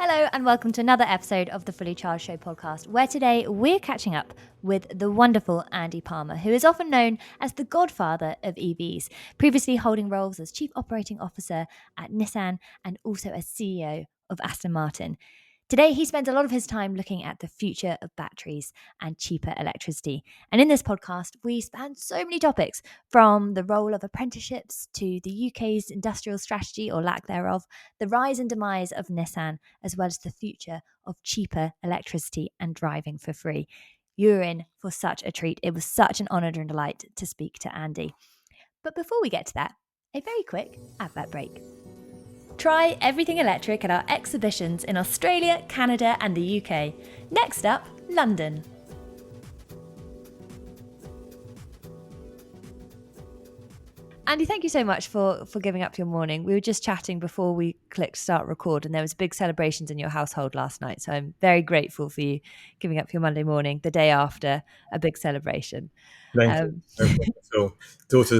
Hello and welcome to another episode of the Fully Charged Show podcast, where today we're catching up with the wonderful Andy Palmer, who is often known as the godfather of EVs, previously holding roles as Chief Operating Officer at Nissan and also as CEO of Aston Martin. Today, he spends a lot of his time looking at the future of batteries and cheaper electricity. And in this podcast, we span so many topics, from the role of apprenticeships to the UK's industrial strategy or lack thereof, the rise and demise of Nissan, as well as the future of cheaper electricity and driving for free. You're in for such a treat. It was such an honour and delight to speak to Andy. But before we get to that, a very quick advert break. Try everything electric at our exhibitions in Australia, Canada and the UK. Next up, London. Andy, thank you so much for giving up your morning. We were just chatting before we clicked start record, and there was big celebrations in your household last night. So I'm very grateful for you giving up your Monday morning, the day after a big celebration. Thank you. No problem at all.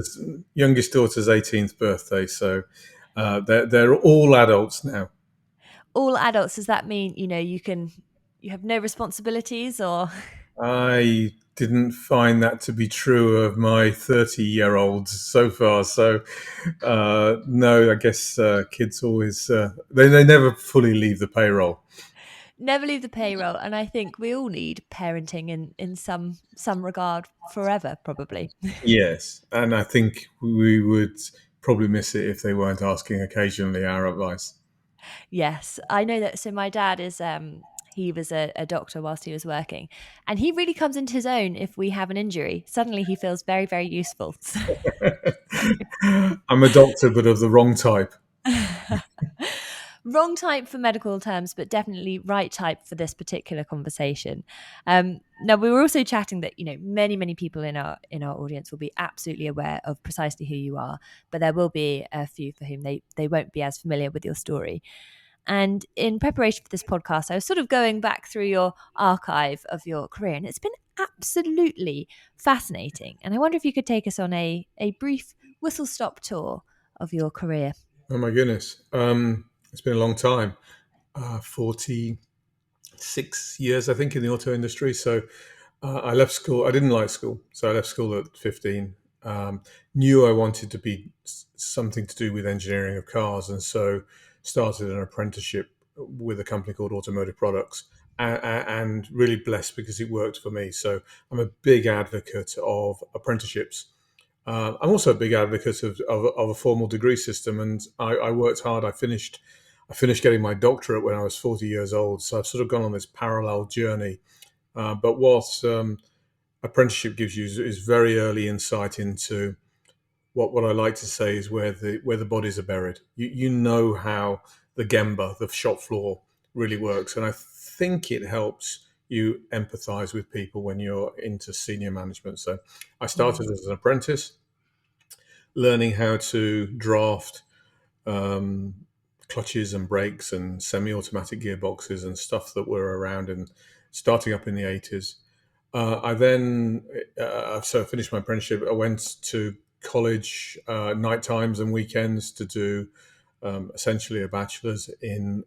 Youngest daughter's 18th birthday, so they're all adults now. All adults, does that mean, you have no responsibilities or? I didn't find that to be true of my 30-year-olds so far. So, no, I guess kids always, they never fully leave the payroll. Never leave the payroll. And I think we all need parenting in some regard forever, probably. Yes, and I think we would probably miss it if they weren't asking occasionally our advice. Yes, I know that. So my dad is, he was a doctor whilst he was working, and he really comes into his own if we have an injury. Suddenly he feels very, very useful. I'm a doctor, but of the wrong type. Wrong type for medical terms, but definitely right type for this particular conversation. Now, we were also chatting that many people in our audience will be absolutely aware of precisely who you are, but there will be a few for whom they won't be as familiar with your story. And in preparation for this podcast, I was sort of going back through your archive of your career, and it's been absolutely fascinating. And I wonder if you could take us on a brief whistle-stop tour of your career. Oh my goodness. It's been a long time. 46 years, I think, in the auto industry. So I left school. I didn't like school. So I left school at 15. Knew I wanted to be something to do with engineering of cars. And so started an apprenticeship with a company called Automotive Products, and really blessed because it worked for me. So I'm a big advocate of apprenticeships. I'm also a big advocate of a formal degree system, and I worked hard. I finished getting my doctorate when I was 40 years old, so I've sort of gone on this parallel journey. But what apprenticeship gives you is very early insight into what I like to say is where the bodies are buried. You know how the gemba, the shop floor, really works, and I think it helps you empathize with people when you're into senior management. So I started as an apprentice, learning how to draft clutches and brakes and semi-automatic gearboxes and stuff that were around and starting up in the 80s. I then, so I finished my apprenticeship. I went to college night times and weekends to do essentially a bachelor's in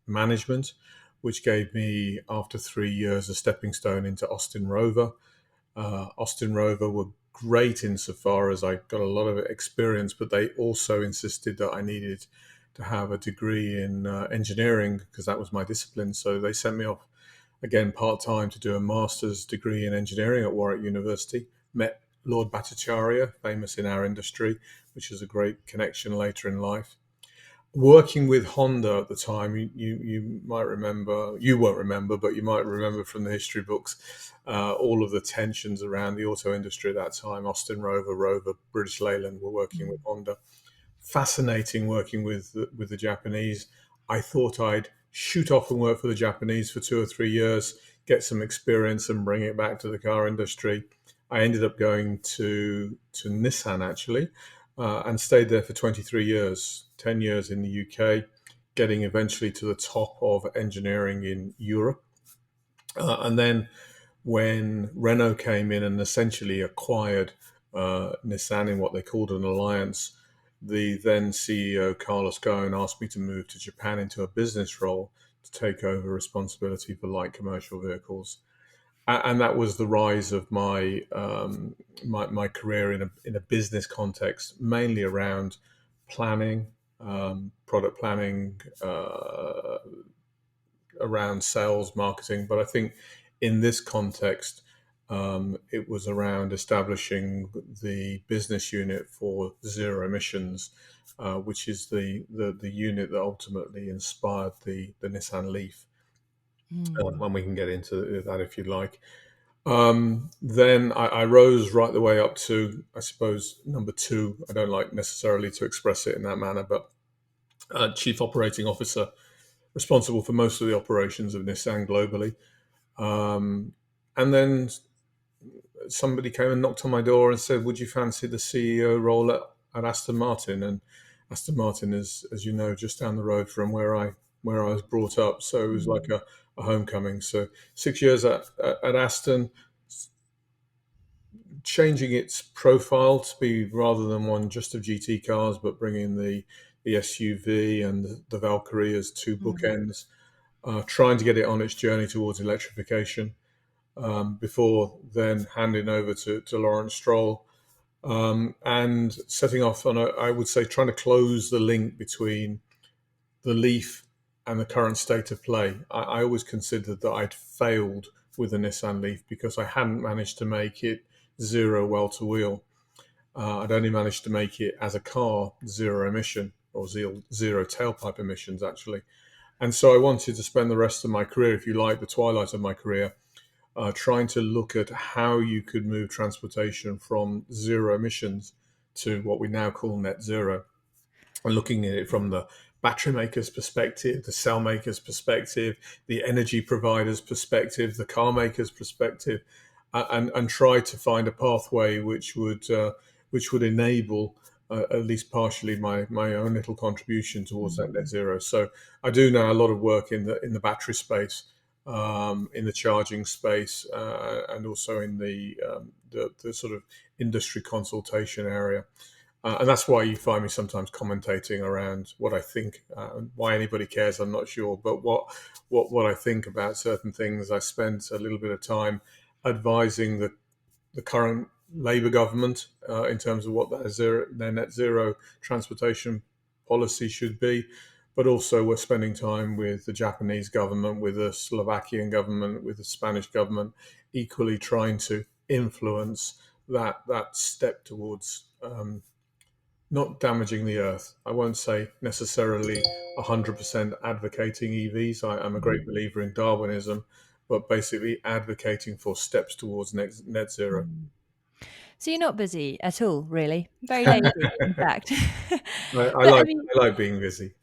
management, which gave me, after 3 years, a stepping stone into Austin Rover. Austin Rover were great insofar as I got a lot of experience, but they also insisted that I needed to have a degree in engineering because that was my discipline. So they sent me off again part-time to do a master's degree in engineering at Warwick University. Met Lord Bhattacharya, famous in our industry, which is a great connection later in life. Working with Honda at the time, you might remember, you won't remember, but you might remember from the history books, all of the tensions around the auto industry at that time. Austin Rover, British Leyland were working with Honda. Fascinating working with the Japanese. I thought I'd shoot off and work for the Japanese for 2 or 3 years, get some experience and bring it back to the car industry. I ended up going to Nissan, actually, and stayed there for 23 years, 10 years in the UK, getting eventually to the top of engineering in Europe. And then when Renault came in and essentially acquired Nissan in what they called an alliance, the then CEO, Carlos Ghosn, asked me to move to Japan into a business role to take over responsibility for light commercial vehicles. And that was the rise of my career in a business context, mainly around planning, product planning, around sales, marketing. But I think in this context, it was around establishing the business unit for zero emissions, which is the unit that ultimately inspired the Nissan LEAF. And we can get into that if you like. Then I rose right the way up to, I suppose, number two. I don't like necessarily to express it in that manner, but Chief Operating Officer, responsible for most of the operations of Nissan globally. And then somebody came and knocked on my door and said, "Would you fancy the CEO role at Aston Martin?" And Aston Martin is, as you know, just down the road from where I was brought up. So it was like a homecoming. So 6 years at Aston, changing its profile to be rather than one just of GT cars, but bringing the SUV and the Valkyrie as two bookends, trying to get it on its journey towards electrification, before then handing over to Lawrence Stroll, and setting off on I would say, trying to close the link between the Leaf and the current state of play. I always considered that I'd failed with the Nissan Leaf because I hadn't managed to make it zero well to wheel. I'd only managed to make it as a car zero emission, or zero tailpipe emissions, actually. And so I wanted to spend the rest of my career, if you like, the twilight of my career, trying to look at how you could move transportation from zero emissions to what we now call net zero, and looking at it from the battery maker's perspective, the cell maker's perspective, the energy provider's perspective, the car maker's perspective, and try to find a pathway which would enable, at least partially, my own little contribution towards that net zero. So I do now a lot of work in the battery space, in the charging space, and also in the sort of industry consultation area. And that's why you find me sometimes commentating around what I think. Why anybody cares, I'm not sure. But what I think about certain things, I spent a little bit of time advising the current Labour government, in terms of what their net zero transportation policy should be. But also we're spending time with the Japanese government, with the Slovakian government, with the Spanish government, equally trying to influence that step towards, not damaging the earth. I won't say necessarily 100% advocating EVs. I'm a great believer in Darwinism, but basically advocating for steps towards net zero. So you're not busy at all, really. Very lazy, in fact. I But I like mean, I like being busy.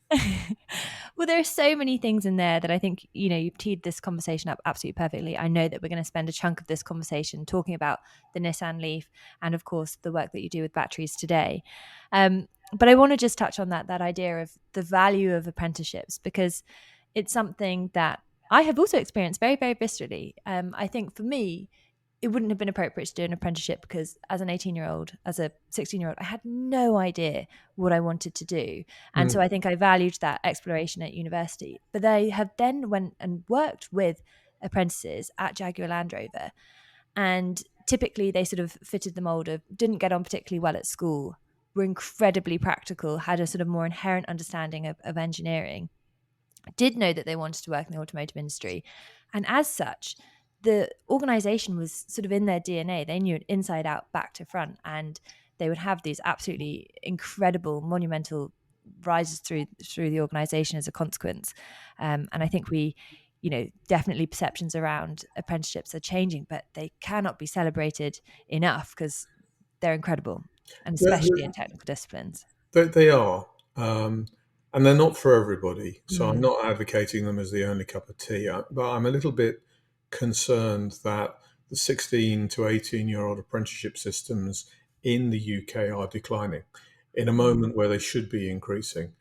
well, there are so many things in there that I think, you've teed this conversation up absolutely perfectly. I know that we're going to spend a chunk of this conversation talking about the Nissan Leaf and, of course, the work that you do with batteries today. But I want to just touch on that idea of the value of apprenticeships, because it's something that I have also experienced very, very viscerally. I think for me, it wouldn't have been appropriate to do an apprenticeship because as an 18-year-old, as a 16-year-old, I had no idea what I wanted to do. And so I think I valued that exploration at university. But they have then went and worked with apprentices at Jaguar Land Rover. And typically they sort of fitted the mold of didn't get on particularly well at school, were incredibly practical, had a sort of more inherent understanding of engineering, did know that they wanted to work in the automotive industry. And as such, the organization was sort of in their DNA. They knew it inside out, back to front, and they would have these absolutely incredible, monumental rises through the organization as a consequence. And I think definitely perceptions around apprenticeships are changing, but they cannot be celebrated enough because they're incredible, and especially in technical disciplines. They are, and they're not for everybody. So I'm Mm. not advocating them as the only cup of tea. But I'm a little bit concerned that the 16 to 18-year-old apprenticeship systems in the UK are declining in a moment where they should be increasing.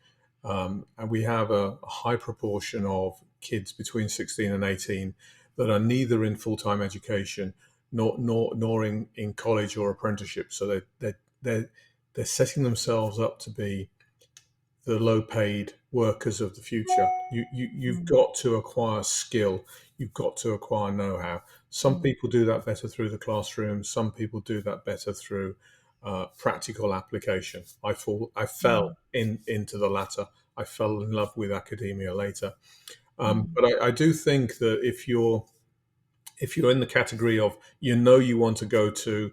And we have a high proportion of kids between 16 and 18 that are neither in full-time education nor in college or apprenticeship. So they're they're setting themselves up to be the low-paid workers of the future. You've Mm, got to acquire skill. You've got to acquire know-how. Some mm, people do that better through the classroom. Some people do that better through practical application. I mm, fell into the latter. I fell in love with academia later. mm, But I do think that if you're in the category of you want to go to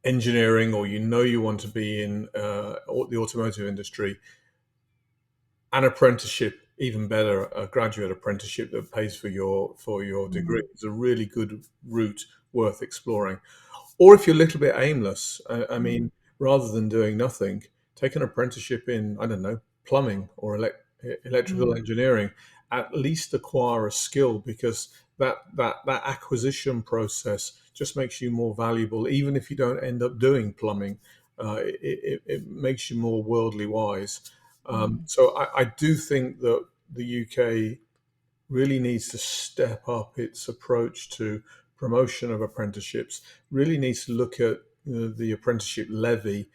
engineering, or you want to be in the automotive industry, an apprenticeship, even better, a graduate apprenticeship that pays for your degree, mm, is a really good route worth exploring. Or if you're a little bit aimless, I mm, mean, rather than doing nothing, take an apprenticeship in, I don't know, plumbing or electrical mm, engineering. At least acquire a skill, because that acquisition process just makes you more valuable. Even if you don't end up doing plumbing, it makes you more worldly wise. mm, So I do think that the UK really needs to step up its approach to promotion of apprenticeships, really needs to look at the apprenticeship levy,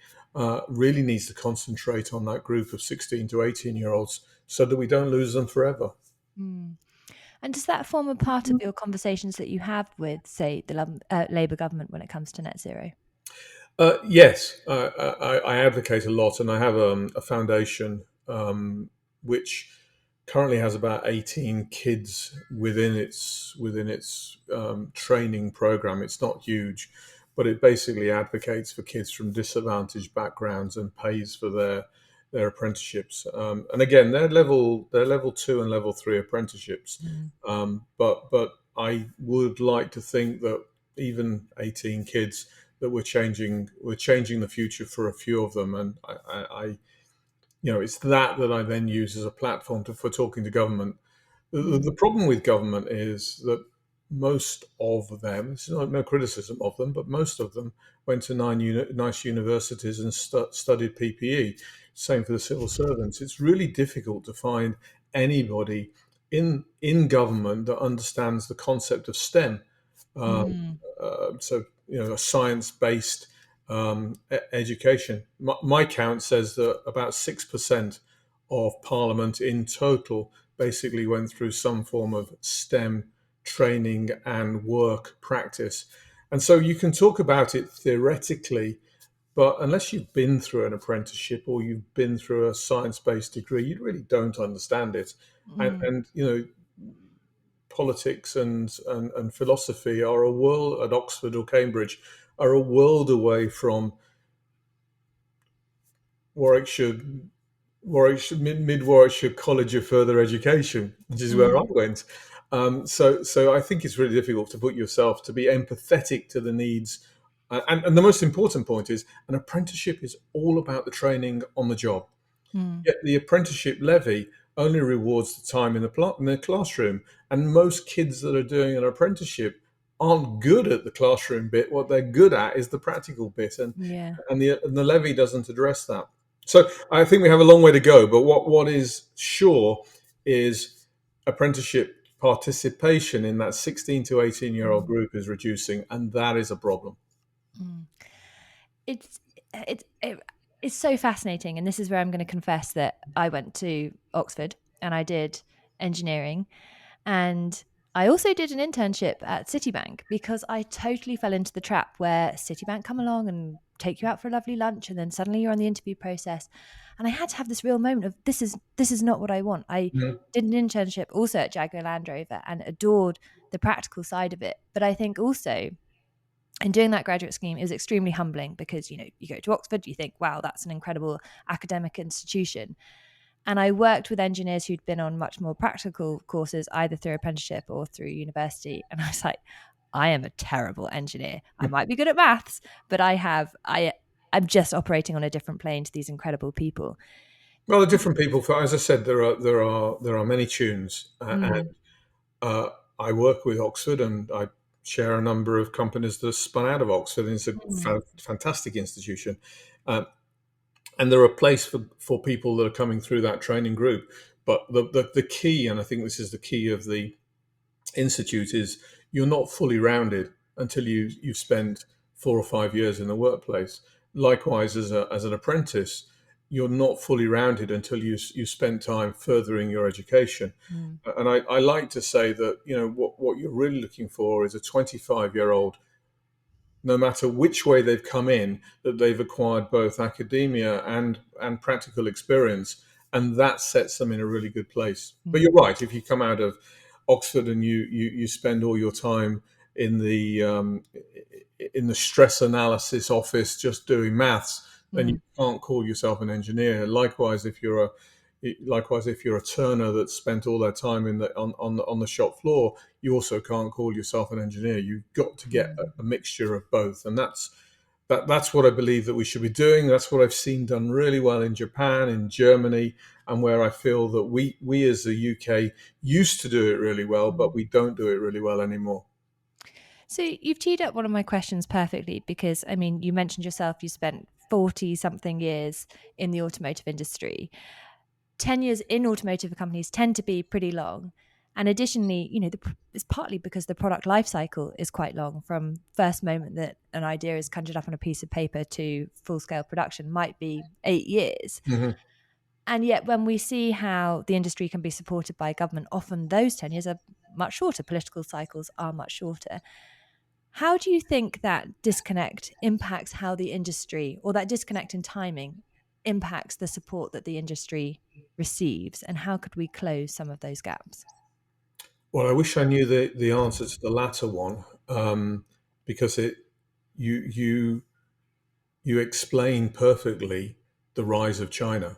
really needs to concentrate on that group of 16 to 18-year-olds so that we don't lose them forever. mm. And does that form a part of your conversations that you have with, say, the Labour government when it comes to net zero? Yes, I advocate a lot, and I have a foundation which currently has about 18 kids within its training program. It's not huge, but it basically advocates for kids from disadvantaged backgrounds and pays for their apprenticeships. And again, they're level 2 and level 3 apprenticeships. Mm, But I would like to think that even 18 kids, that we're changing the future for a few of them. And it's that I then use as a platform for talking to government. The mm, problem with government is that most of them, it's no criticism of them, but most of them went to nice universities and studied PPE. Same for the civil servants. It's really difficult to find anybody in government that understands the concept of STEM. Uh, mm, so a science-based education. My count says that about 6% of Parliament in total basically went through some form of STEM training and work practice. And so you can talk about it theoretically, but unless you've been through an apprenticeship or you've been through a science-based degree, you really don't understand it. And, mm, and you know, politics and philosophy are a world at Oxford or Cambridge are a world away from Warwickshire, Mid Warwickshire College of Further Education, which is where I mm, went. So I think it's really difficult to put yourself to be empathetic to the needs. And the most important point is an apprenticeship is all about the training on the job. mm, Yet the apprenticeship levy only rewards the time in the classroom, and most kids that are doing an apprenticeship aren't good at the classroom bit. What they're good at is the practical bit, and yeah. and the levy doesn't address that. So I think we have a long way to go. But what is sure is apprenticeship participation in that 16 to 18-year-old Mm, group is reducing, and that is a problem. mm. It's it's it, it's so fascinating, and this is where I'm going to confess that I went to Oxford and I did engineering, and I also did an internship at Citibank because I totally fell into the trap where Citibank come along and take you out for a lovely lunch, and then suddenly you're on the interview process, and I had to have this real moment of this is not what I want. I Mhm. did an internship also at Jaguar Land Rover and adored the practical side of it, but I think also and doing that graduate scheme is extremely humbling because you go to Oxford, you think, wow, that's an incredible academic institution. And I worked with engineers who'd been on much more practical courses, either through apprenticeship or through university, and I was like, I am a terrible engineer. I might be good at maths, but I'm just operating on a different plane to these incredible people. Well, the different people. As I said, there are many tunes, and Mm, Uh, I work with Oxford, and I share a number of companies that are spun out of Oxford. And it's a mm, fantastic institution, uh, and they're a place for people that are coming through that training group. But the key, and I think this is the key of the institute, is you're not fully rounded until you've spent 4 or 5 years in the workplace. likewise, as an apprentice, you're not fully rounded until you spend time furthering your education. Mm. And I like to say that, what you're really looking for is a 25-year-old, no matter which way they've come in, that they've acquired both academia and practical experience, and that sets them in a really good place. But Mm. you're right. If you come out of Oxford and you spend all your time in the stress analysis office just doing maths, then you Mm. can't call yourself an engineer. Likewise, if you're a turner that spent all their time on the shop floor, you also can't call yourself an engineer. You've got to get Mm. a mixture of both, and that's what I believe that we should be doing. That's what I've seen done really well in Japan, in Germany, and where I feel that we as the UK used to do it really well, but Mm. we don't do it really well anymore. So you've teed up one of my questions perfectly because, I mean, you mentioned yourself you spent 40 something years in the automotive industry. 10 years in automotive companies tend to be pretty long. And additionally, it's partly because the product life cycle is quite long, from first moment that an idea is conjured up on a piece of paper to full scale production might be 8 years. Mhm. And yet, when we see how the industry can be supported by government, often those 10 years are much shorter. Political cycles are much shorter. How do you think that disconnect impacts how the industry, or that disconnect in timing impacts the support that the industry receives? And how could we close some of those gaps? Well, I wish I knew the answer to the latter one, because you you you explain perfectly the rise of China.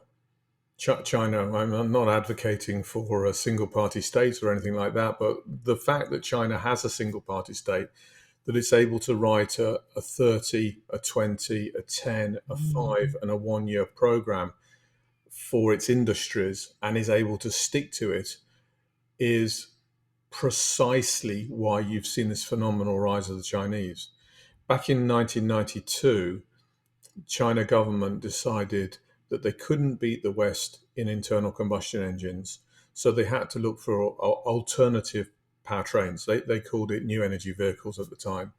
China, I'm not advocating for a single party state or anything like that, but the fact that China has a single party state, that it's able to write a 30, a 20, a 10, a Mm. 5, and a 1 year program for its industries and is able to stick to it is precisely why you've seen this phenomenal rise of the Chinese. Back in 1992, China government decided that they couldn't beat the West in internal combustion engines, so they had to look for alternative powertrains. They called it new energy vehicles at the time.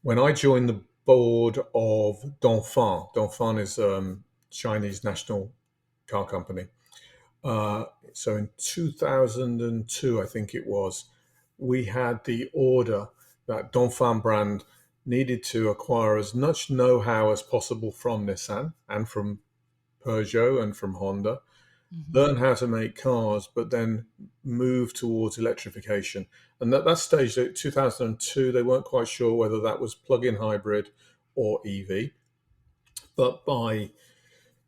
When I joined the board of Dongfeng is Chinese national car company. So in 2002, I think it was, we had the order that Dongfeng brand needed to acquire as much know-how as possible from Nissan and from Peugeot and from Honda, Mhm. learn how to make cars, but then move towards electrification. And at that stage, 2002, they weren't quite sure whether that was plug-in hybrid or EV. But by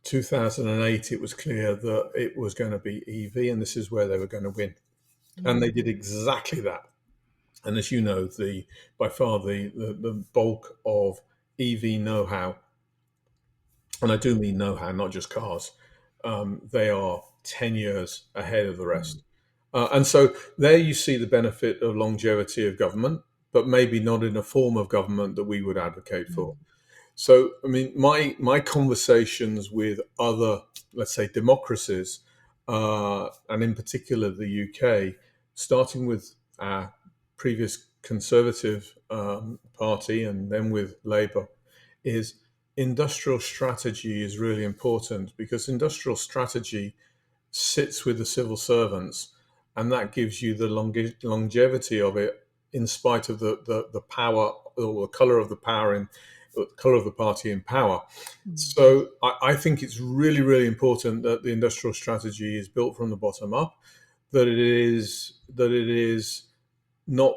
2008, it was clear that it was going to be EV, and this is where they were going to win. And they Mm. did exactly that. And as you know, by far the bulk of EV know-how, and I do mean know-how, not just cars, they are 10 years ahead of the Mm. rest. And so there you see the benefit of longevity of government, but maybe not in a form of government that we would advocate for. Mm. So, I mean, my conversations with other, let's say, democracies, and in particular the UK, starting with our previous Conservative party and then with Labour, is industrial strategy is really important, because industrial strategy sits with the civil servants, and that gives you the longevity of it, in spite of the power or the color of the power in the color of the party in power. Mm. So I think it's really, really important that the industrial strategy is built from the bottom up, that it is not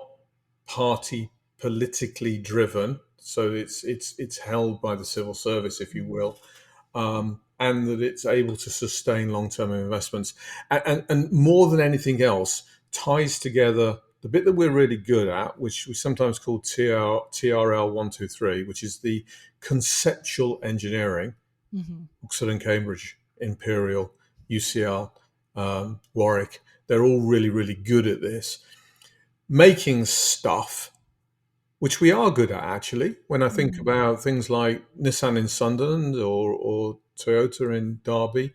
party politically driven. So it's held by the civil service, if you Mm. will, and that it's able to sustain long-term investments, and more than anything else, ties together the bit that we're really good at, which we sometimes call TRL 123, which is the conceptual engineering. Mhm. Oxford and Cambridge, Imperial, UCL, Warwick, they're all really, really good at this. Making stuff, which we are good at, actually. When I think Mm. about things like Nissan in Sunderland or Toyota in Derby,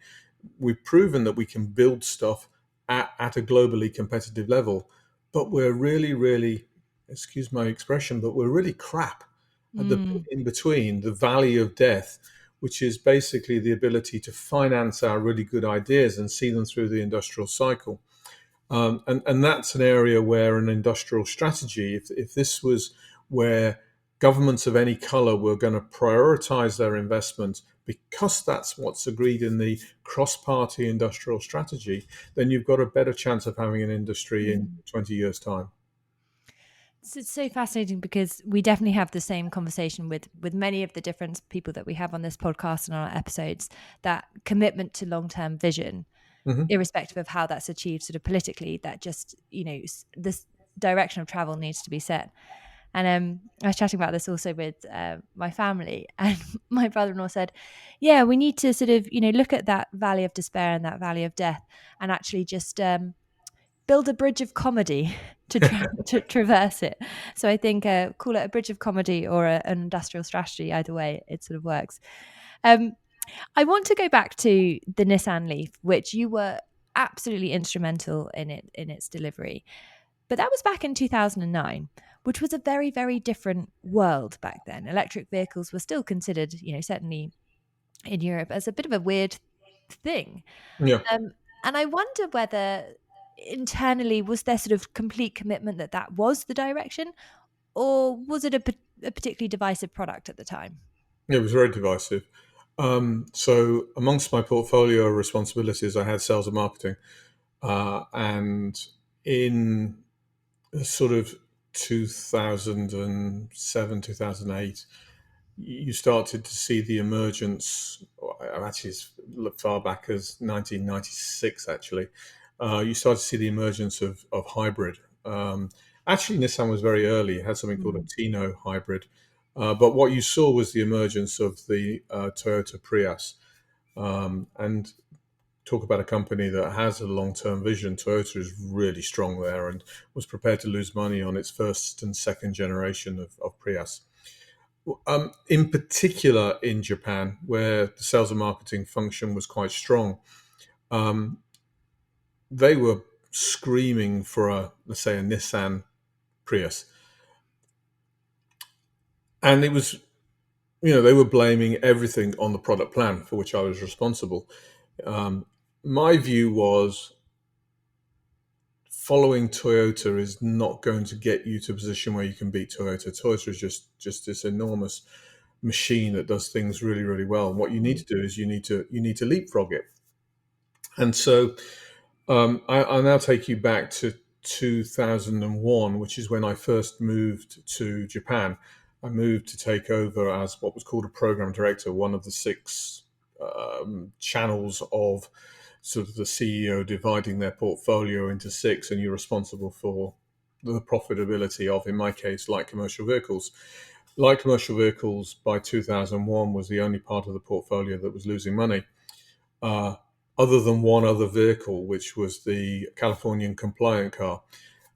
we've proven that we can build stuff at a globally competitive level. But we're really, really, excuse my expression, but we're really crap at the Mm. bit in between, the valley of death, which is basically the ability to finance our really good ideas and see them through the industrial cycle. And that's an area where an industrial strategy, if this was where governments of any color were going to prioritize their investment because that's what's agreed in the cross-party industrial strategy, then you've got a better chance of having an industry in Mm. 20 years' time. It's so fascinating because we definitely have the same conversation with many of the different people that we have on this podcast and on our episodes, that commitment to long-term vision, Hmm. irrespective of how that's achieved sort of politically, that just, this direction of travel needs to be set. And I was chatting about this also with my family, and my brother-in-law said, yeah, we need to sort of, look at that valley of despair and that valley of death and actually just build a bridge of comedy to traverse it. So I think call it a bridge of comedy or an industrial strategy. Either way, it sort of works. Um, I want to go back to the Nissan Leaf, which you were absolutely instrumental in its delivery. But that was back in 2009, which was a very, very different world back then. Electric vehicles were still considered, certainly in Europe, as a bit of a weird thing. Yeah. Um, and I wonder whether internally was there sort of complete commitment that that was the direction, or was it a particularly divisive product at the time? It was very divisive. So, amongst my portfolio responsibilities, I had sales and marketing. And in sort of 2007, 2008, you started to see the emergence, actually, as far back as 1996, actually. You started to see the emergence of hybrid. Actually, Nissan was very early. It had something called a Mm. Tino hybrid. But what you saw was the emergence of the Toyota Prius. And talk about a company that has a long-term vision. Toyota is really strong there and was prepared to lose money on its first and second generation of Prius. In particular, in Japan, where the sales and marketing function was quite strong, um, they were screaming for let's say, a Nissan Prius, and it was, they were blaming everything on the product plan for which I was responsible. Um, my view was following Toyota is not going to get you to a position where you can beat Toyota. Toyota is just this enormous machine that does things really, really well. And what you need to do is you need to leapfrog it. And so I'll now take you back to 2001, which is when I first moved to Japan. I moved to take over as what was called a program director, one of the six channels of sort of the CEO dividing their portfolio into six, and you're responsible for the profitability of, in my case, light commercial vehicles. Light commercial vehicles by 2001 was the only part of the portfolio that was losing money. Uh, Other than one other vehicle, which was the Californian compliant car.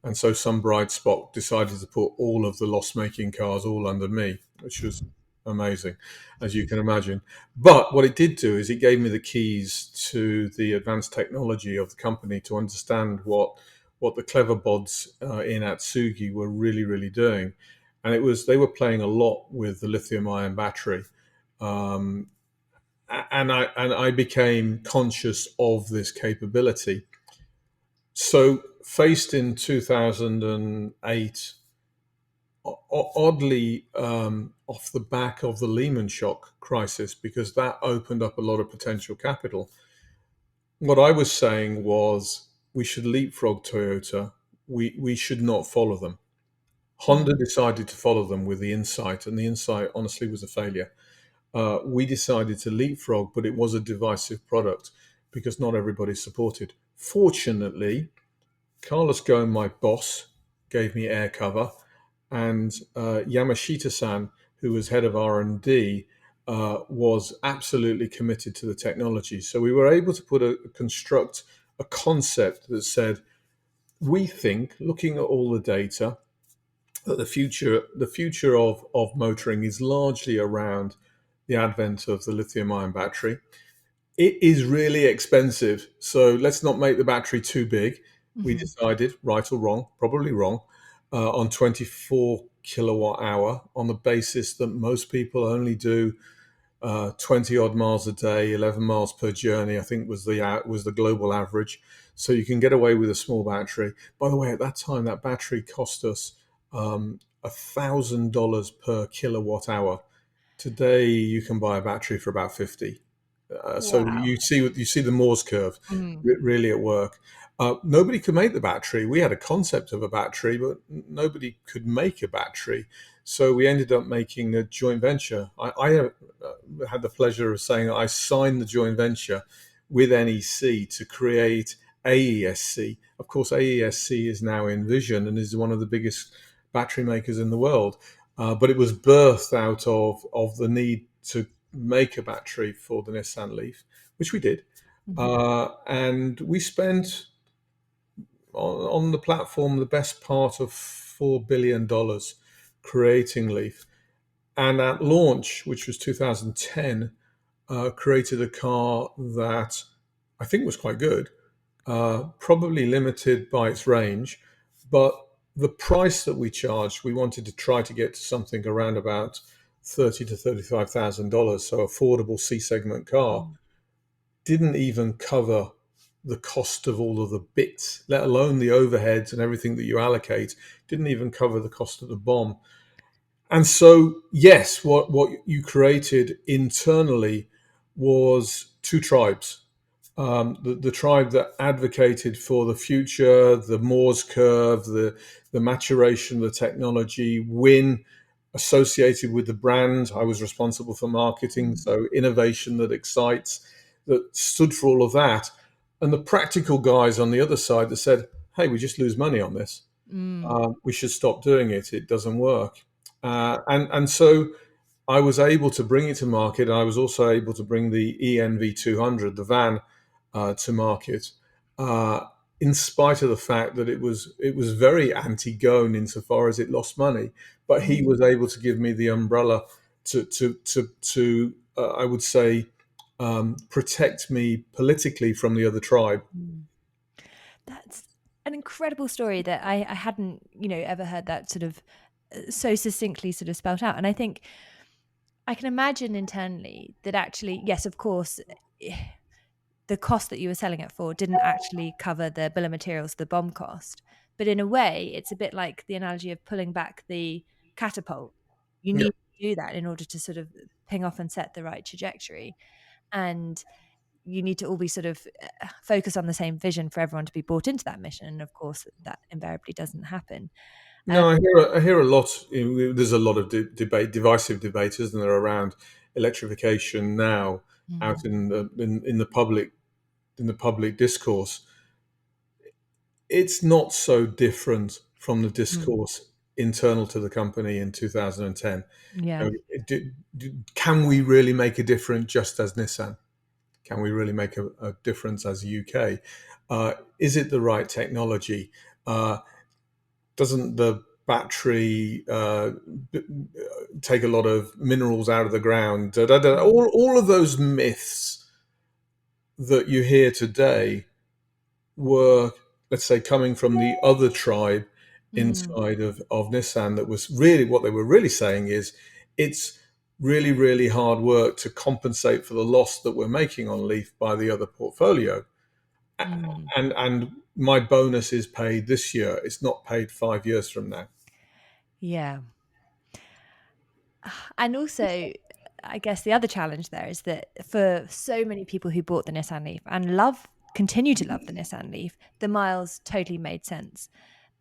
And so some bright spot decided to put all of the loss-making cars all under me, which was amazing, as you can imagine. But what it did do is it gave me the keys to the advanced technology of the company to understand what the clever bods in Atsugi were really, really doing. And they were playing a lot with the lithium-ion battery. Um, and I became conscious of this capability. So, faced in 2008, oddly, off the back of the Lehman shock crisis, because that opened up a lot of potential capital, what I was saying was we should leapfrog Toyota. We should not follow them. Honda Mm. decided to follow them with the Insight, and the Insight honestly was a failure. We decided to leapfrog, but it was a divisive product because not everybody supported. Fortunately, Carlos Ghosn, my boss, gave me air cover, and Yamashita-san, who was head of R&D, was absolutely committed to the technology. So we were able to construct a concept that said, we think, looking at all the data, that the future of motoring is largely around the advent of the lithium ion battery. It is really expensive, so let's not make the battery too big. We Mhm. decided, right or wrong, probably wrong, on 24 kilowatt hour on the basis that most people only do 20 odd miles a day, 11 miles per journey, I think was the global average. So you can get away with a small battery. By the way, at that time, that battery cost us $1,000 per kilowatt hour. Today, you can buy a battery for about 50. So Wow. you see the Moore's curve Mm. really at work. Nobody could make the battery. We had a concept of a battery, but nobody could make a battery. So we ended up making a joint venture. I had the pleasure of saying I signed the joint venture with NEC to create AESC. Of course, AESC is now in Vision and is one of the biggest battery makers in the world. But it was birthed out of the need to make a battery for the Nissan LEAF, which we did. Mhm. And we spent on the platform the best part of $4 billion creating LEAF. And at launch, which was 2010, created a car that I think was quite good, probably limited by its range, but the price that we charged, we wanted to try to get to something around about $30,000 to $35,000, so affordable C segment car, Mm. didn't even cover the cost of all of the bits, let alone the overheads and everything that you allocate. Didn't even cover the cost of the BOM. And so, yes, what you created internally was two tribes. The tribe that advocated for the future, the Moore's curve, the maturation of the technology, win associated with the brand. I was responsible for marketing, Mm. so innovation that excites, that stood for all of that. And the practical guys on the other side that said, hey, we just lose money on this. Mm. We should stop doing it. It doesn't work. And so I was able to bring it to market. And I was also able to bring the ENV 200, the van, to market, uh, in spite of the fact that it was very anti-Ghosn insofar as it lost money. But he Mm. was able to give me the umbrella to I would say, protect me politically from the other tribe. Mm. That's an incredible story that I hadn't, ever heard that sort of so succinctly sort of spelt out. And I think I can imagine internally that actually, yes, of course, eh, the cost that you were selling it for didn't actually cover the bill of materials, the bomb cost. But in a way, it's a bit like the analogy of pulling back the catapult. You Yeah. need to do that in order to sort of ping off and set the right trajectory. And you need to all be sort of focus on the same vision for everyone to be brought into that mission. And of course, that invariably doesn't happen. Um, No, I hear a lot. There's a lot of debate, divisive debate, isn't there, around electrification now out mm, in the public discourse. It's not so different from the mm, discourse internal to the company in 2010. yeah. Can we really make a difference just as Nissan? Can we really make a difference as UK? Is it the right technology? Doesn't the battery take a lot of minerals out of the ground? Da, da, da. Mm, All of those myths that you hear today were, let's say, coming from the other tribe mm, inside of Nissan. That was really what they were really saying is it's really, really hard work to compensate for the loss that we're making on Leaf by the other portfolio. mm. And my bonus is paid this year. It's not paid 5 years from now. Yeah. And also, I guess the other challenge there is that for so many people who bought the Nissan Leaf and continue to love the Nissan Leaf, the miles totally made sense.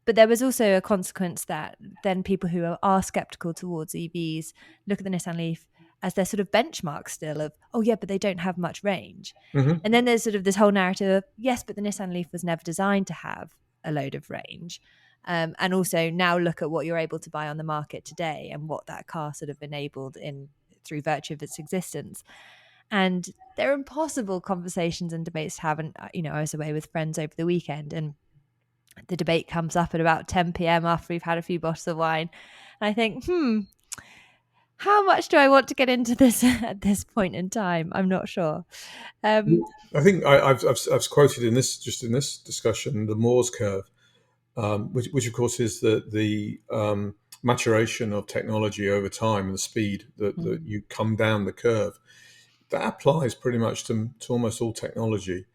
But there was also a consequence that then people who are skeptical towards EVs look at the Nissan Leaf as their sort of benchmark still of, oh, yeah, but they don't have much range. Hmm. And then there's sort of this whole narrative of, yes, but the Nissan Leaf was never designed to have a load of range. And also now look at what you're able to buy on the market today and what that car sort of enabled in through virtue of its existence. And they're impossible conversations and debates to have. And, I was away with friends over the weekend and the debate comes up at about 10 p.m. after we've had a few bottles of wine. And I think, how much do I want to get into this at this point in time? I'm not sure. Um, I think I've quoted in this discussion the Moore's curve. which of course is the maturation of technology over time and the speed that Mm. you come down the curve. That applies pretty much to almost all technology.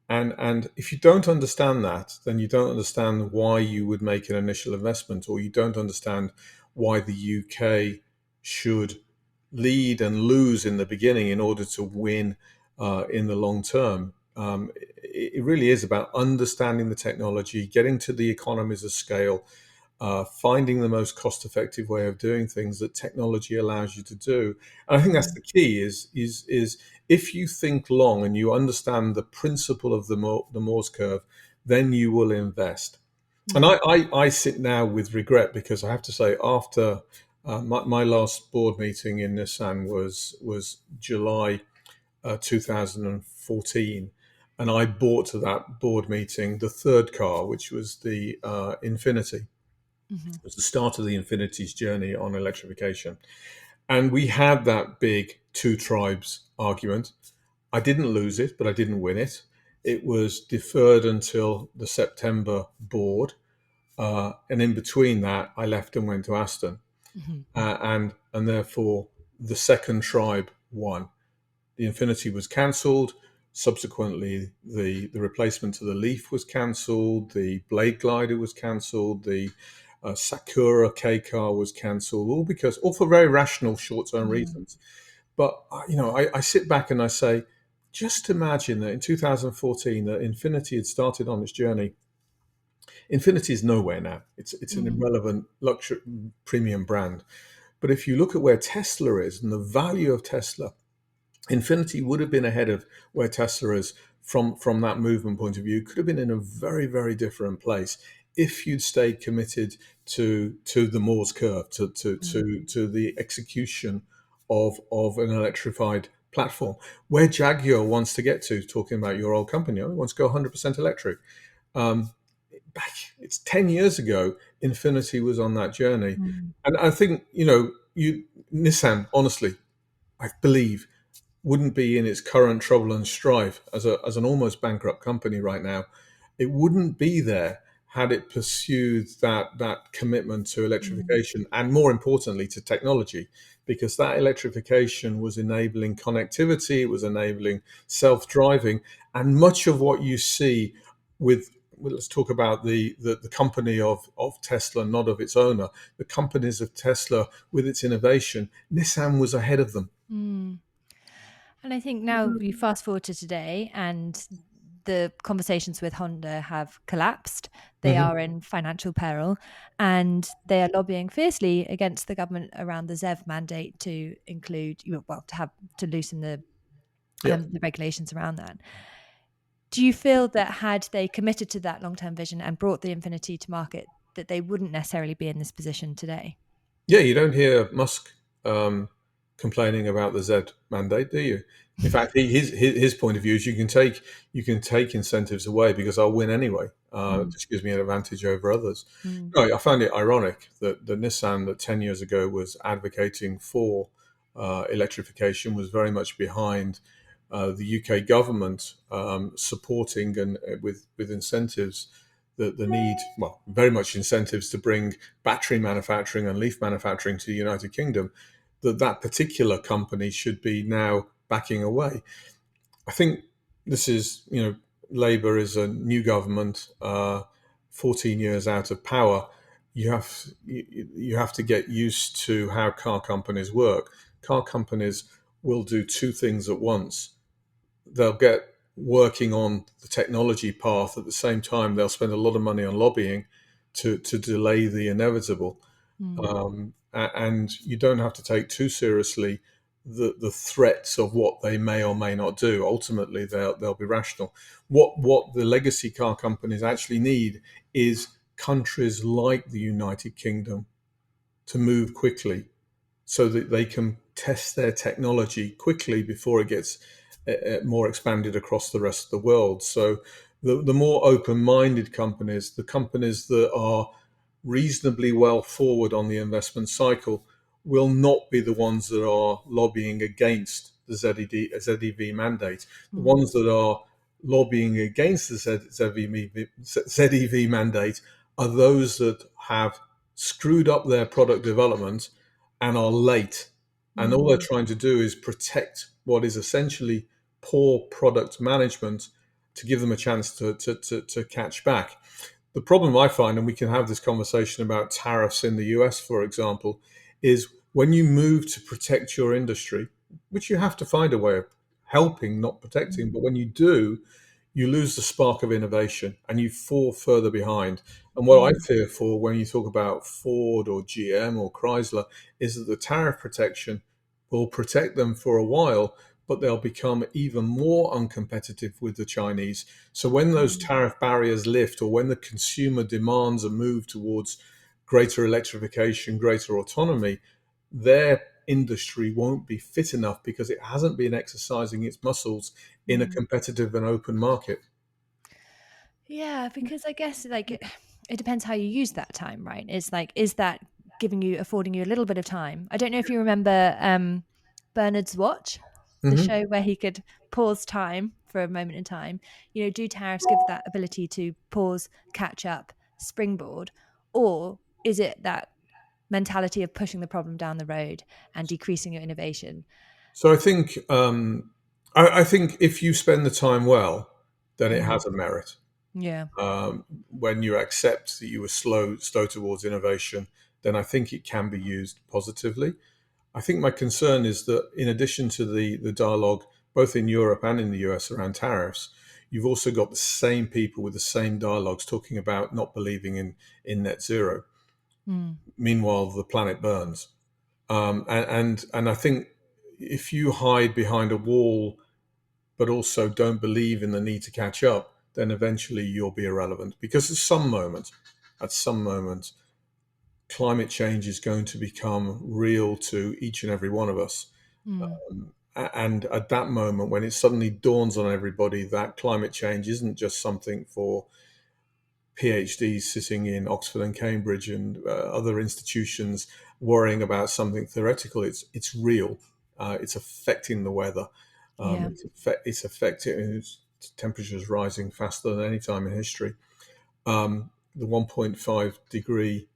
And if you don't understand that, then you don't understand why you would make an initial investment, or you don't understand why the UK should lead and lose in the beginning in order to win in the long term. It really is about understanding the technology, getting to the economies of scale, finding the most cost-effective way of doing things that technology allows you to do. And I think that's Mm. the key. Is if you think long and you understand the principle of the Moore's curve, then you will invest. And Mm. I sit now with regret, because I have to say, after my last board meeting in Nissan was July 2014, and I bought to that board meeting the third car, which was the Infinity. Mhm. It was the start of the Infinity's journey on electrification. And we had that big two tribes argument. I didn't lose it, but I didn't win it. It was deferred until the September board. And in between that, I left and went to Aston. Mhm. And therefore, the second tribe won. The Infinity was cancelled. Subsequently, the replacement to the Leaf was cancelled. The Blade Glider was cancelled. The Sakura K car was cancelled, all for very rational short-term Mm. reasons. But I sit back and I say, just imagine that in 2014, that Infinity had started on its journey. Infinity is nowhere now. It's an Mm. irrelevant luxury premium brand. But if you look at where Tesla is and the value of Tesla, Infinity would have been ahead of where Tesla is from that movement point of view. Could have been in a very, very different place if you'd stayed committed to the Moore's curve, Mm. to the execution of an electrified platform. Where Jaguar wants to get to, talking about your old company, it wants to go 100% electric. Um, Back, it's 10 years ago, Infinity was on that journey. Mm. And I think, Nissan, honestly, I believe, wouldn't be in its current trouble and strife as an almost bankrupt company right now. It wouldn't be there had it pursued that commitment to Mm. electrification, and more importantly to technology, because that electrification was enabling connectivity, it was enabling self-driving, and much of what you see with let's talk about the company of Tesla, not of its owner, the companies of Tesla with its innovation. Nissan was ahead of them. Mm. And I think now we fast forward to today, and the conversations with Honda have collapsed. They Mhm. are in financial peril, and they are lobbying fiercely against the government around the ZEV mandate to include, well, to loosen Yeah. the regulations around that. Do you feel that had they committed to that long term vision and brought the Infinity to market, that they wouldn't necessarily be in this position today? Yeah, you don't hear Musk um, complaining about the Z mandate, do you? In fact, his point of view is you can take incentives away because I'll win anyway. It Mm. just gives me an advantage over others. Mm. No, I find it ironic that the Nissan that 10 years ago was advocating for electrification was very much behind the UK government supporting and with incentives, the need, well, very much incentives to bring battery manufacturing and leaf manufacturing to the United Kingdom, that particular company should be now backing away. I think this is, Labour is a new government, 14 years out of power. You have to get used to how car companies work. Car companies will do two things at once. They'll get working on the technology path at the same time. They'll spend a lot of money on lobbying to delay the inevitable. Mm. And you don't have to take too seriously the threats of what they may or may not do. Ultimately, they'll be rational. What the legacy car companies actually need is countries like the United Kingdom to move quickly so that they can test their technology quickly before it gets more expanded across the rest of the world. So the more open-minded companies, the companies that are reasonably well forward on the investment cycle, will not be the ones that are lobbying against the ZEV mandate. The Mm. ones that are lobbying against the ZEV mandate are those that have screwed up their product development and are late. And all they're Mm. trying to do is protect what is essentially poor product management to give them a chance to catch back. The problem I find, and we can have this conversation about tariffs in the US, for example, is when you move to protect your industry, which you have to find a way of helping, not protecting, but Mm. when you do, you lose the spark of innovation and you fall further behind. And what I Mm. fear for when you talk about Ford or GM or Chrysler is that the tariff protection will protect them for a while, but they'll become even more uncompetitive with the Chinese. So when those Mm. tariff barriers lift, or when the consumer demands a move towards greater electrification, greater autonomy, their industry won't be fit enough because it hasn't been exercising its muscles in a Mm. competitive and open market. Yeah, because I guess like it depends how you use that time, right? It's like, is that affording you a little bit of time? I don't know if you remember Bernard's watch, the Hmm. show where he could pause time for a moment in time. Do tariffs give that ability to pause, catch up, springboard, or is it that mentality of pushing the problem down the road and decreasing your innovation? So I think if you spend the time well, then it Mm. has a merit. Yeah. When you accept that you were slow towards innovation, then I think it can be used positively. I think my concern is that in addition to the dialogue, both in Europe and in the US around tariffs, you've also got the same people with the same dialogues talking about not believing in net zero. Mm. Meanwhile, the planet burns. And I think if you hide behind a wall, but also don't believe in the need to catch up, then eventually you'll be irrelevant. Because at some moment, climate change is going to become real to each and every one of us. Mm. And at that moment, when it suddenly dawns on everybody that climate change isn't just something for PhDs sitting in Oxford and Cambridge and other institutions worrying about something theoretical. It's real. It's affecting the weather. Yeah. It's affecting temperatures rising faster than any time in history. The 1.5 degree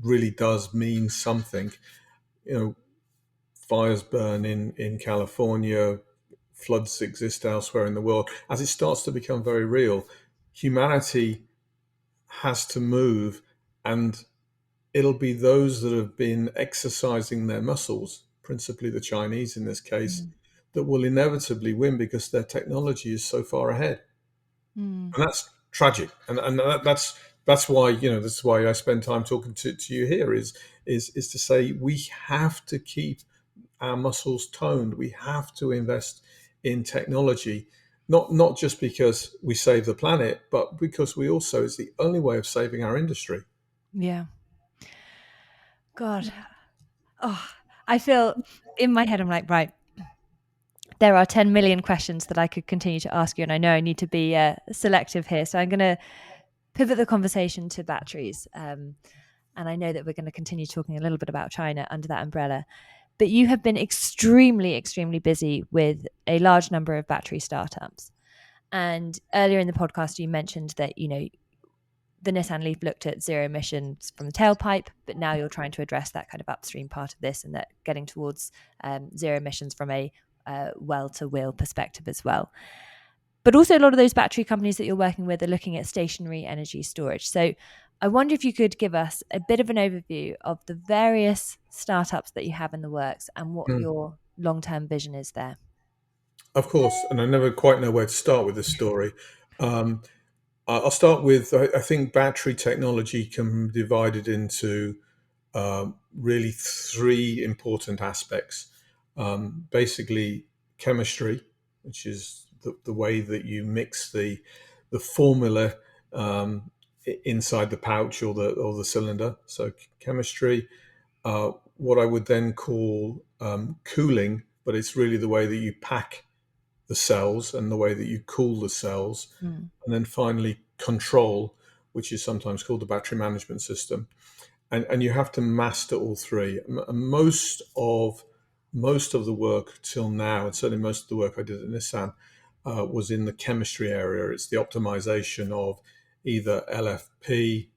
really does mean something. You know, fires burn in California, floods exist elsewhere in the world. As it starts to become very real, humanity has to move, and it'll be those that have been exercising their muscles, principally the Chinese in this case, Mm. that will inevitably win because their technology is so far ahead. Mm. And that's tragic. That's why, that's why I spend time talking to you here is to say we have to keep our muscles toned. We have to invest in technology, not just because we save the planet, but because we also it's the only way of saving our industry. Yeah. God. Oh, I feel in my head, I'm like, right, there are 10 million questions that I could continue to ask you. And I know I need to be selective here. So I'm going to pivot the conversation to batteries. And I know that we're going to continue talking a little bit about China under that umbrella. But you have been extremely, extremely busy with a large number of battery startups. And earlier in the podcast, you mentioned that, the Nissan LEAF looked at zero emissions from the tailpipe, but now you're trying to address that kind of upstream part of this and that getting towards zero emissions from a well to wheel perspective as well. But also, a lot of those battery companies that you're working with are looking at stationary energy storage. So, I wonder if you could give us a bit of an overview of the various startups that you have in the works and what Mm. your long term vision is there. Of course, and I never quite know where to start with this story. Um, I'll start with I think battery technology can be divided into really three important aspects. Basically, chemistry, which is the way that you mix the formula inside the pouch or the cylinder. So chemistry, what I would then call cooling, but it's really the way that you pack the cells and the way that you cool the cells, Mm. and then finally control, which is sometimes called the battery management system. And you have to master all three. Most of the work till now, and certainly most of the work I did at Nissan, was in the chemistry area. It's the optimization of either LFP,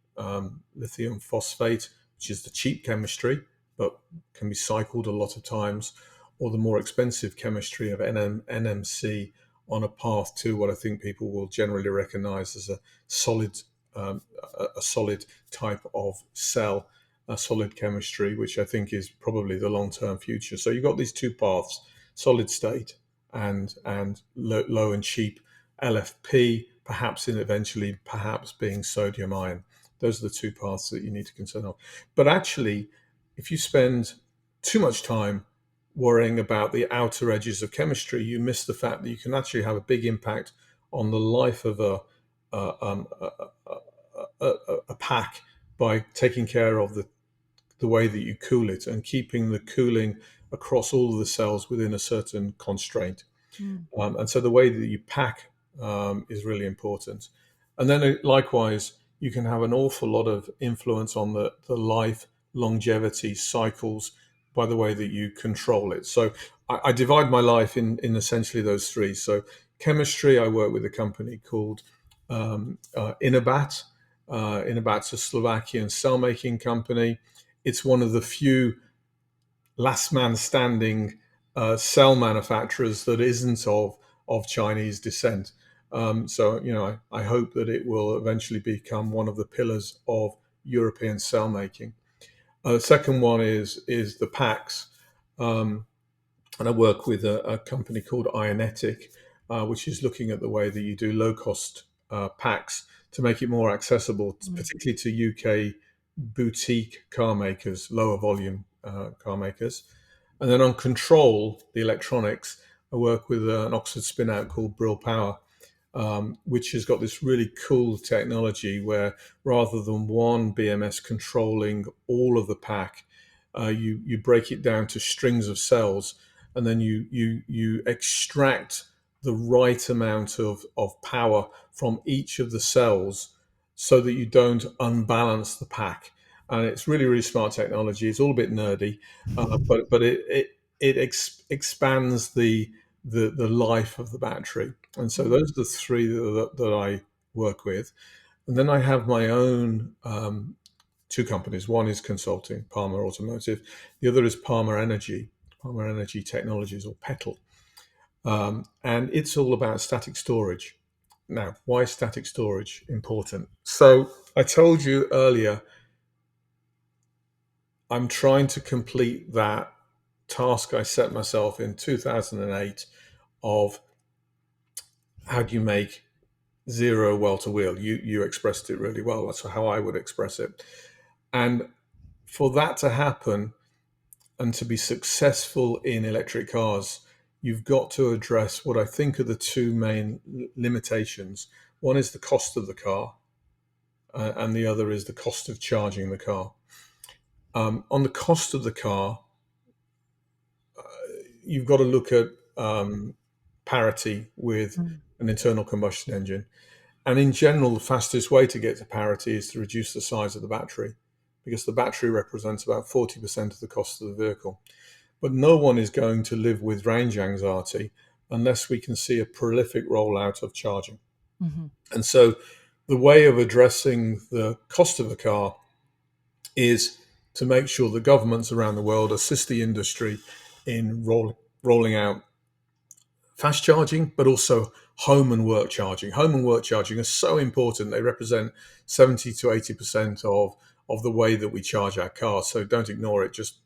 lithium phosphate, which is the cheap chemistry, but can be cycled a lot of times, or the more expensive chemistry of NMC on a path to what I think people will generally recognize as a solid, a solid type of cell, a solid chemistry, which I think is probably the long-term future. So you've got these two paths: solid state and low and cheap LFP, perhaps in eventually perhaps being sodium ion. Those are the two paths that you need to consider. But actually, if you spend too much time worrying about the outer edges of chemistry, you miss the fact that you can actually have a big impact on the life of a pack by taking care of the way that you cool it and keeping the cooling across all of the cells within a certain constraint. And so the way that you pack is really important. And then likewise, you can have an awful lot of influence on the life longevity cycles by the way that you control it. So I divide my life in essentially those three. So chemistry, I work with a company called Inobat. Inobat's a Slovakian cell-making company. It's one of the few last man standing cell manufacturers that isn't of Chinese descent. So, I hope that it will eventually become one of the pillars of European cell making. The second one is the packs. And I work with a company called Ionetic, which is looking at the way that you do low-cost packs to make it more accessible, particularly to UK boutique car makers, lower volume car makers. And then on control, the electronics, I work with an Oxford spin-out called Brill Power, which has got this really cool technology where rather than one BMS controlling all of the pack, you break it down to strings of cells, and then you extract the right amount of power from each of the cells so that you don't unbalance the pack. And it's really, really smart technology. It's all a bit nerdy, but it expands the life of the battery. And so those are the three that I work with. And then I have my own two companies. One is consulting, Palmer Automotive. The other is Palmer Energy Technologies, or PETL. And it's all about static storage. Now, why is static storage important? So I told you earlier, I'm trying to complete that task I set myself in 2008 of how do you make zero well to wheel. You expressed it really well. That's how I would express it. And for that to happen and to be successful in electric cars, you've got to address what I think are the two main limitations. One is the cost of the car, and the other is the cost of charging the car. On the cost of the car, you've got to look at parity with an internal combustion engine. And in general, the fastest way to get to parity is to reduce the size of the battery, because the battery represents about 40% of the cost of the vehicle. But no one is going to live with range anxiety unless we can see a prolific rollout of charging. And so the way of addressing the cost of a car is to make sure the governments around the world assist the industry in rolling out fast charging, but also home and work charging. Home and work charging are so important. They represent 70 to 80% of the way that we charge our cars. So don't ignore it. Just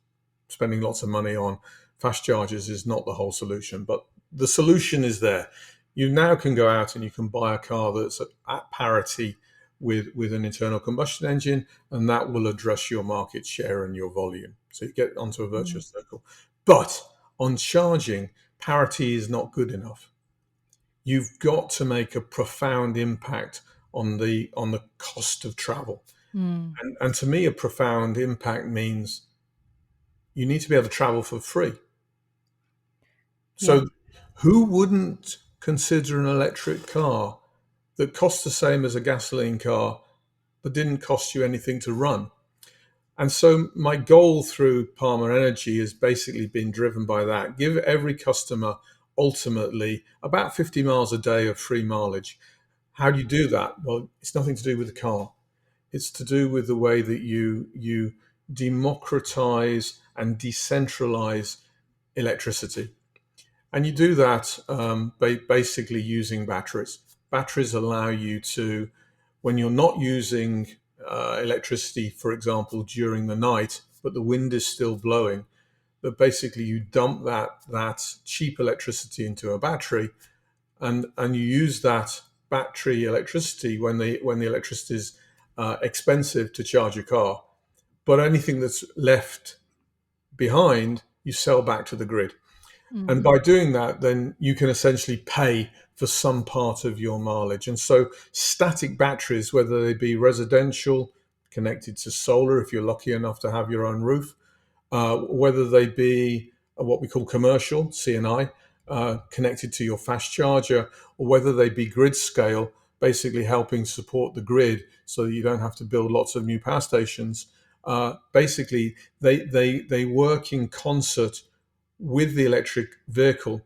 spending lots of money on fast chargers is not the whole solution, but the solution is there. You now can go out and you can buy a car that's at parity with an internal combustion engine, and that will address your market share and your volume. So you get onto a virtuous circle. But on charging, parity is not good enough. You've got to make a profound impact on the cost of travel. And to me, a profound impact means you need to be able to travel for free. So who wouldn't consider an electric car that costs the same as a gasoline car, but didn't cost you anything to run? And so my goal through Palmer Energy has basically been driven by that. Give every customer ultimately about 50 miles a day of free mileage. How do you do that? Well, it's nothing to do with the car. It's to do with the way that you democratize and decentralize electricity. And you do that basically using batteries. Batteries allow you to, when you're not using electricity, for example, during the night, but the wind is still blowing, that basically you dump that cheap electricity into a battery, and you use that battery electricity when the electricity is expensive to charge your car. But anything that's left behind, you sell back to the grid. And Mm. by doing that, then you can essentially pay for some part of your mileage. And so static batteries, whether they be residential, connected to solar, if you're lucky enough to have your own roof, whether they be what we call commercial, CNI, connected to your fast charger, or whether they be grid scale, basically helping support the grid so that you don't have to build lots of new power stations. Basically, they work in concert with the electric vehicle,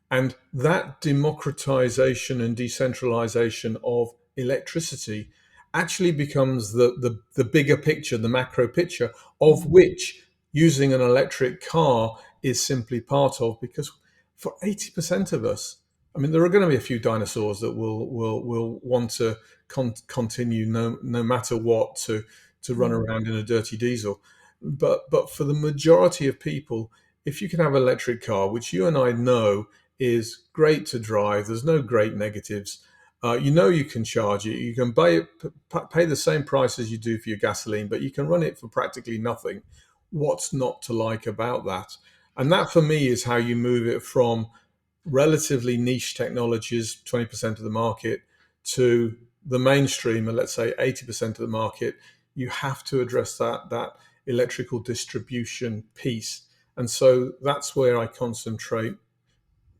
and that democratization and decentralization of electricity actually becomes the bigger picture, the macro picture, of Mm. which using an electric car is simply part of. Because for 80% of us, I mean, there are going to be a few dinosaurs that will want to continue no matter what to run Mm. around in a dirty diesel. But for the majority of people, if you can have an electric car, which you and I know is great to drive. There's no great negatives. You can charge it. You can pay the same price as you do for your gasoline, but you can run it for practically nothing. What's not to like about that? And that for me is how you move it from relatively niche technologies, 20% of the market, to the mainstream, and let's say 80% of the market. You have to address that electrical distribution piece. And so that's where I concentrate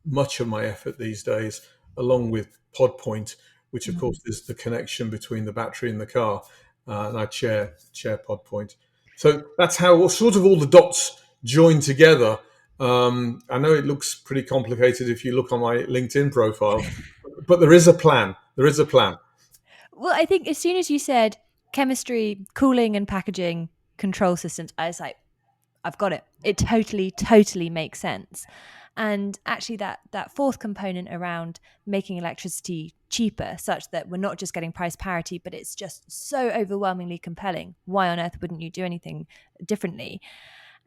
much of my effort these days, along with PodPoint, which of course Mm. is the connection between the battery and the car. And I chair PodPoint. So that's how sort of all the dots join together. I know it looks pretty complicated if you look on my LinkedIn profile, but there is a plan. There is a plan. Well, I think as soon as you said chemistry, cooling and packaging, control systems, I was like, I've got it. It totally, totally makes sense. And actually that fourth component around making electricity cheaper such that we're not just getting price parity, but it's just so overwhelmingly compelling. Why on earth wouldn't you do anything differently?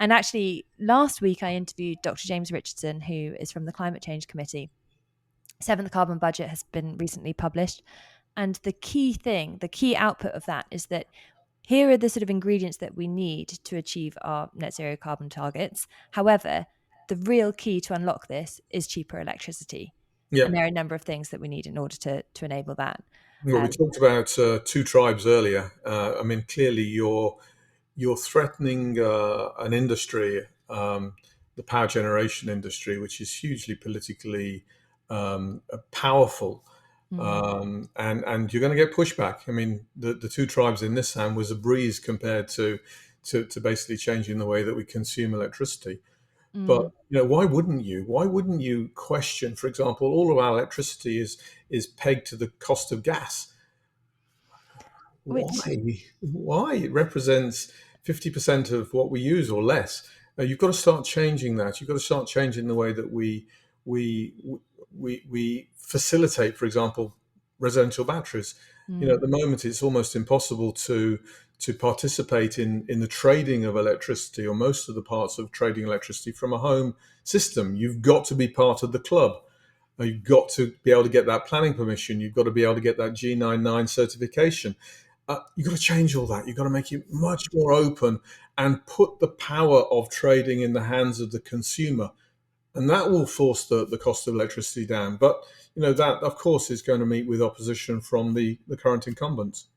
And actually, last week I interviewed Dr. James Richardson, who is from the Climate Change Committee. Seventh Carbon Budget has been recently published. And the key thing, the key output of that is that here are the sort of ingredients that we need to achieve our net zero carbon targets. However, the real key to unlock this is cheaper electricity. Yeah. And there are a number of things that we need in order to enable that. Well, we Um, talked about two tribes earlier. I mean, clearly you're threatening an industry, the power generation industry, which is hugely politically powerful, mm, and you're going to get pushback. I mean, the two tribes in Nissan was a breeze compared to basically changing the way that we consume electricity. But mm, why wouldn't you? Why wouldn't you question? For example, all of our electricity is pegged to the cost of gas. which, Why? It represents 50% of what we use or less. You've got to start changing that. You've got to start changing the way that we we facilitate, for example, residential batteries. At mm, the moment, it's almost impossible to participate in the trading of electricity, or most of the parts of trading electricity from a home system. You've got to be part of the club. You've got to be able to get that planning permission. You've got to be able to get that G99 certification. You've got to change all that. You've got to make it much more open and put the power of trading in the hands of the consumer. And that will force the cost of electricity down. But, that, of course, is going to meet with opposition from the current incumbents.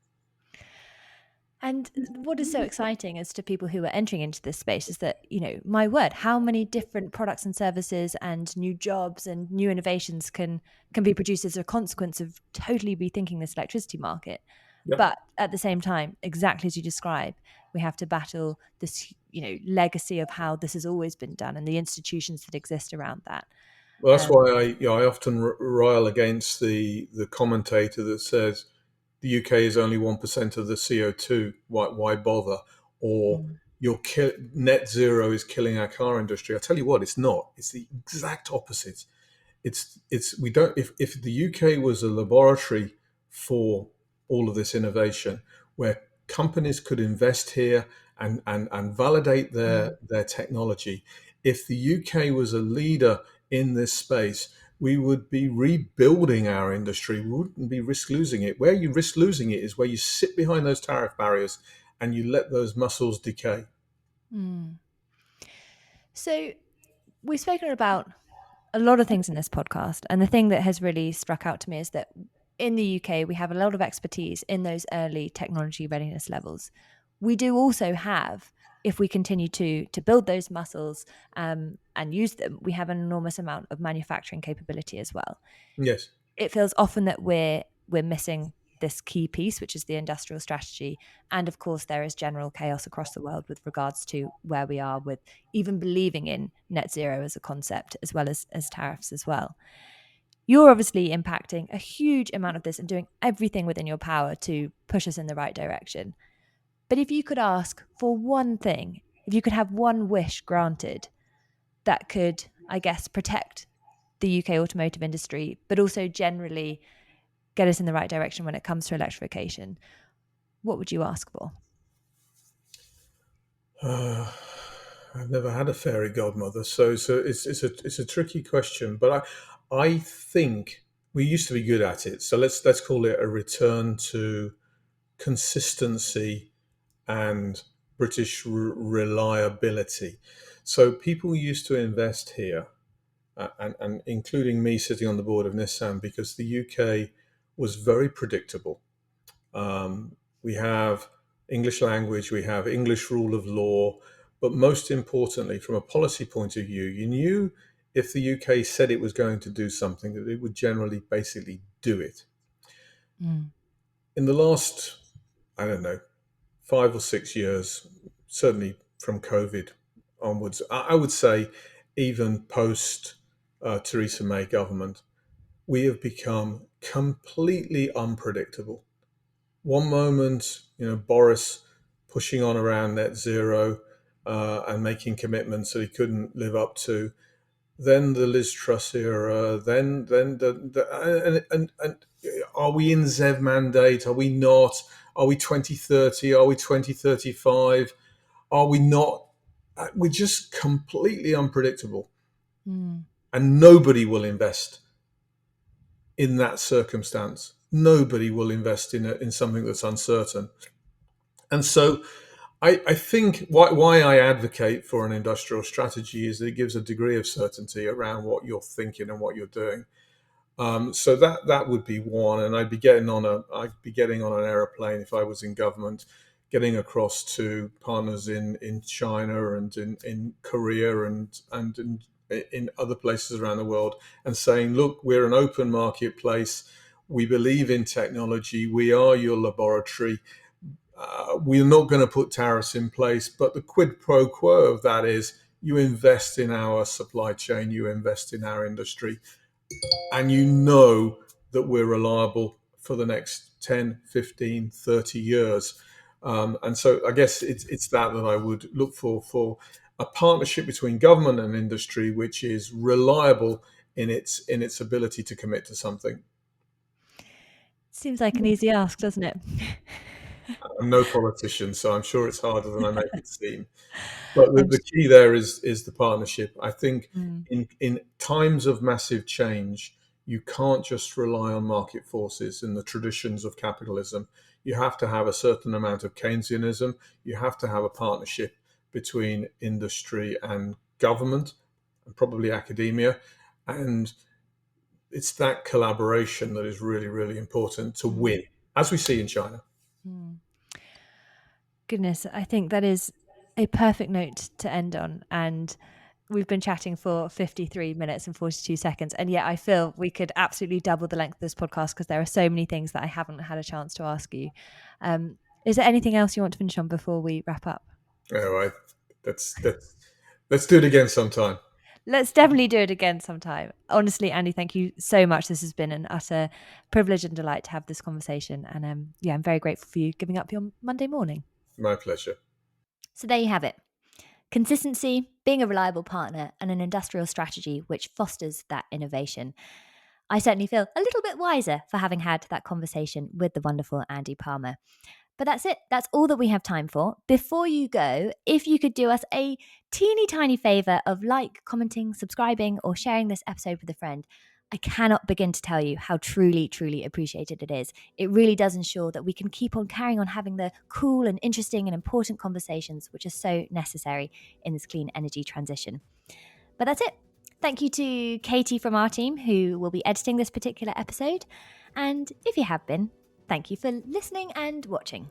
and what is so exciting as to people who are entering into this space is that, my word, how many different products and services and new jobs and new innovations can be produced as a consequence of totally rethinking this electricity market. Yeah. But at the same time, exactly as you describe, we have to battle this, legacy of how this has always been done and the institutions that exist around that. Well, that's Um, why I often rile against the commentator that says the UK is only 1% of the CO2. Why bother? Or Mm. net zero is killing our car industry. I tell you what, it's not. It's the exact opposite. It's we don't. If the UK was a laboratory for all of this innovation, where companies could invest here and validate Mm. their technology, if the UK was a leader in this space, we would be rebuilding our industry. We wouldn't be risk losing it. Where you risk losing it is where you sit behind those tariff barriers and you let those muscles decay. Mm. So we've spoken about a lot of things in this podcast. And the thing that has really struck out to me is that in the UK, we have a lot of expertise in those early technology readiness levels. We do also have, if we continue to build those muscles and use them, we have an enormous amount of manufacturing capability as well. Yes. It feels often that we're missing this key piece, which is the industrial strategy. And of course, there is general chaos across the world with regards to where we are with even believing in net zero as a concept, as well as tariffs as well. You're obviously impacting a huge amount of this and doing everything within your power to push us in the right direction. But if you could ask for one thing, if you could have one wish granted that could, I guess, protect the UK automotive industry, but also generally get us in the right direction when it comes to electrification, what would you ask for? Uh, I've never had a fairy godmother, so it's a tricky question. But I think we used to be good at it. So let's call it a return to consistency and British reliability. So people used to invest here, and including me sitting on the board of Nissan, because the UK was very predictable. We have English language, we have English rule of law, but most importantly, from a policy point of view, you knew if the UK said it was going to do something, that it would generally basically do it. Mm. In the last, I don't know, 5 or 6 years, certainly from COVID onwards, I would say even post Theresa May government, we have become completely unpredictable. One moment, Boris pushing on around net zero and making commitments that he couldn't live up to. Then the Liz Truss era. Then and are we in ZEV mandate? Are we not? Are we 2030? Are we 2035? Are we not? We're just completely unpredictable, Mm. and nobody will invest in that circumstance. Nobody will invest in something that's uncertain. And so I think why I advocate for an industrial strategy is that it gives a degree of certainty around what you're thinking and what you're doing. So that would be one, and I'd be getting on an aeroplane if I was in government, getting across to partners in China and in Korea and in other places around the world, and saying, look, we're an open marketplace. We believe in technology. We are your laboratory. We're not going to put tariffs in place, but the quid pro quo of that is you invest in our supply chain, you invest in our industry, and you know that we're reliable for the next 10, 15, 30 years. And so I guess it's that I would look for a partnership between government and industry, which is reliable in its ability to commit to something. Seems like an easy ask, doesn't it? I'm no politician, so I'm sure it's harder than I make it seem. But the, I'm the key there is the partnership. I think mm, in times of massive change, you can't just rely on market forces and the traditions of capitalism. You have to have a certain amount of Keynesianism. You have to have a partnership between industry and government, and probably academia. And it's that collaboration that is really, really important to mm, win, as we see in China. mm. Goodness, I think that is a perfect note to end on. And we've been chatting for 53 minutes and 42 seconds. And yet I feel we could absolutely double the length of this podcast because there are so many things that I haven't had a chance to ask you. Is there anything else you want to finish on before we wrap up? All right, that's let's do it again sometime. Let's definitely do it again sometime. Honestly, Andy, thank you so much. This has been an utter privilege and delight to have this conversation. And I'm very grateful for you giving up your Monday morning. My pleasure. So there you have it. Consistency, being a reliable partner, and an industrial strategy which fosters that innovation. I certainly feel a little bit wiser for having had that conversation with the wonderful Andy Palmer. But that's it. That's all that we have time for. Before you go, if you could do us a teeny tiny favor of commenting, subscribing, or sharing this episode with a friend, I cannot begin to tell you how truly, truly appreciated it is. It really does ensure that we can keep on carrying on having the cool and interesting and important conversations which are so necessary in this clean energy transition. But that's it. Thank you to Katie from our team who will be editing this particular episode. And if you have been, thank you for listening and watching.